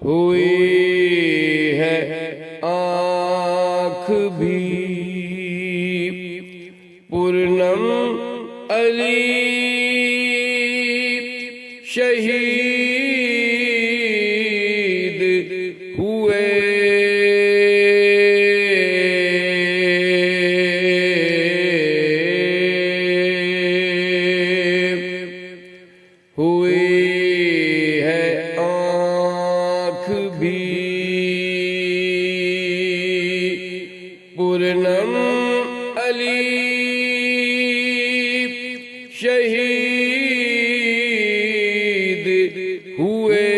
हुई है आँख भी पूर्णम अली शहीद हुए। हुई है आँख भी पूर्णम अली शहीद हुए।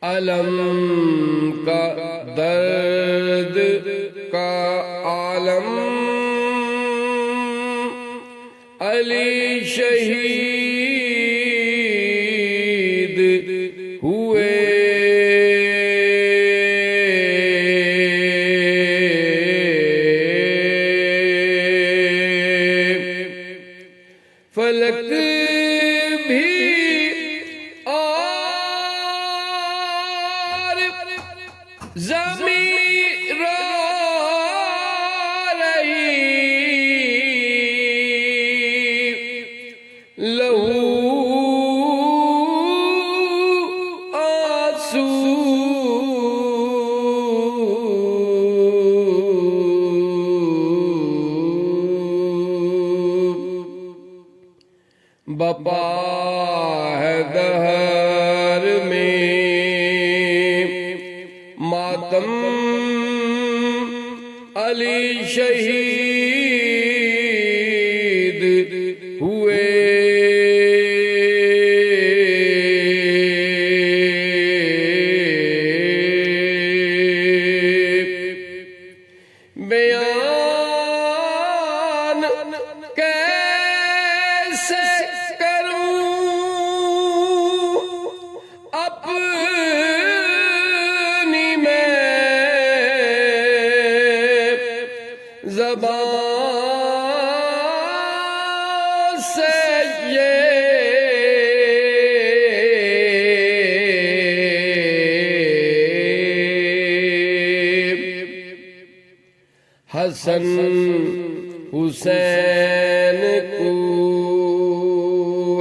अलम का दर्द का आलम अली शहीद हुए। फलक भी और ज़मीं रो रही, लहू आंसू बपा है दहर में मातम अली शहीद हुए। बयान कैसे अपनी मैं ज़बान से ये हसन हुसैन को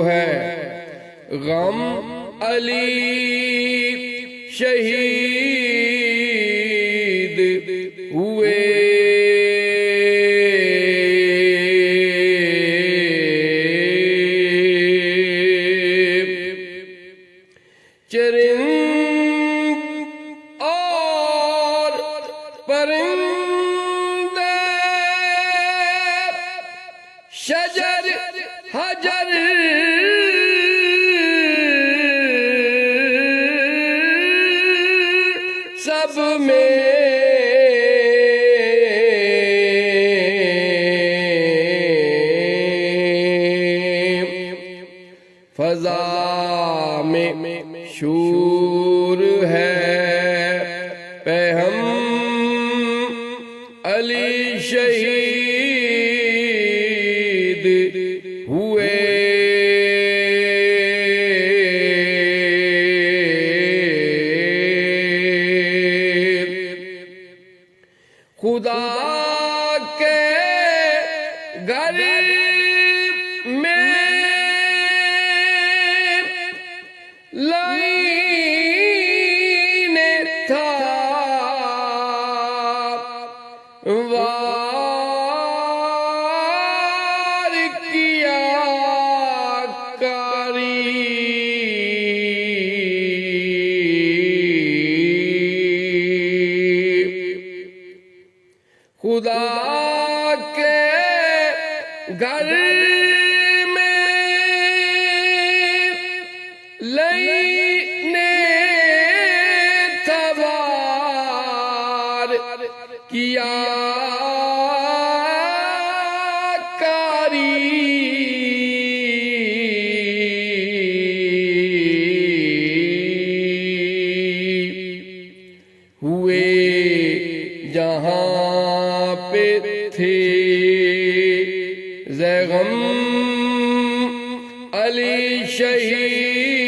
है गम अली शहीद हुए। चरिंद और परिंदे शजर हजर सब में फजा में शूर है पैहम अली शहीद हुए। खुदा के घर में लाईने था वार किया कारी। खुदा के घर में लईने तवार किया कारी। हुए जहां पे थे ज़ैगम अली शहीद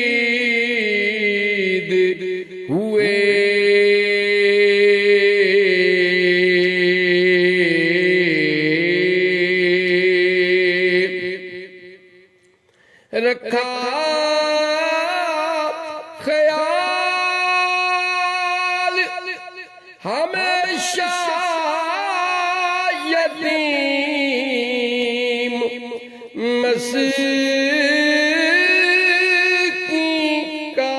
हुए। रखा ख्याल हमेशा यतीम मस्कीन का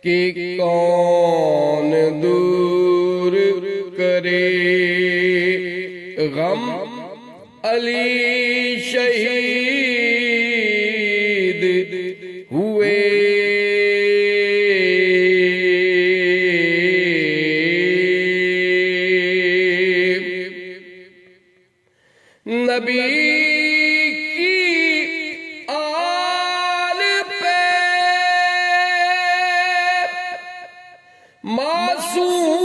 कि कौन दूर करे गम अली शहीद हुए। नबी की आल पे मासूम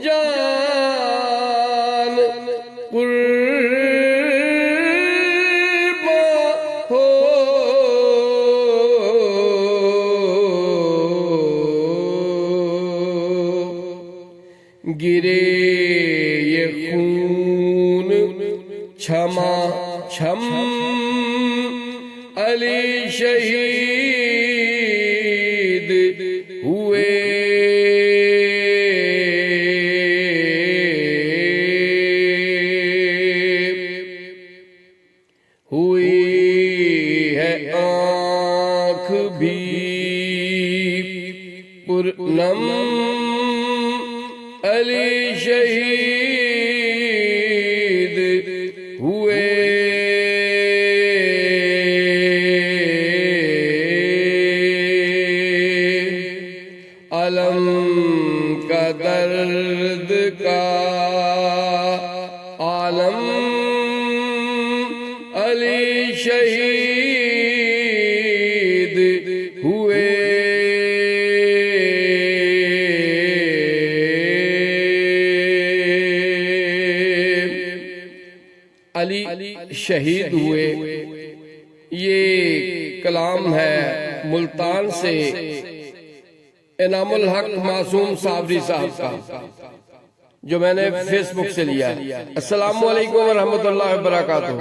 जान कुर्बान हो। गिरे ये खून क्षमा छम अली शहीद हुए। हुई है आँख भी पुरनम अली शहीद हुए। अलम का दर्द का आलम अली शहीद हुए। अली शहीद हुए, ये कलाम है मुल्तान से इनामुल हक मासूम साबरी साहब का, जो मैंने फेसबुक से लिया है। अस्सलामु अलैकुम व रहमतुल्लाहि व बरकातुहू।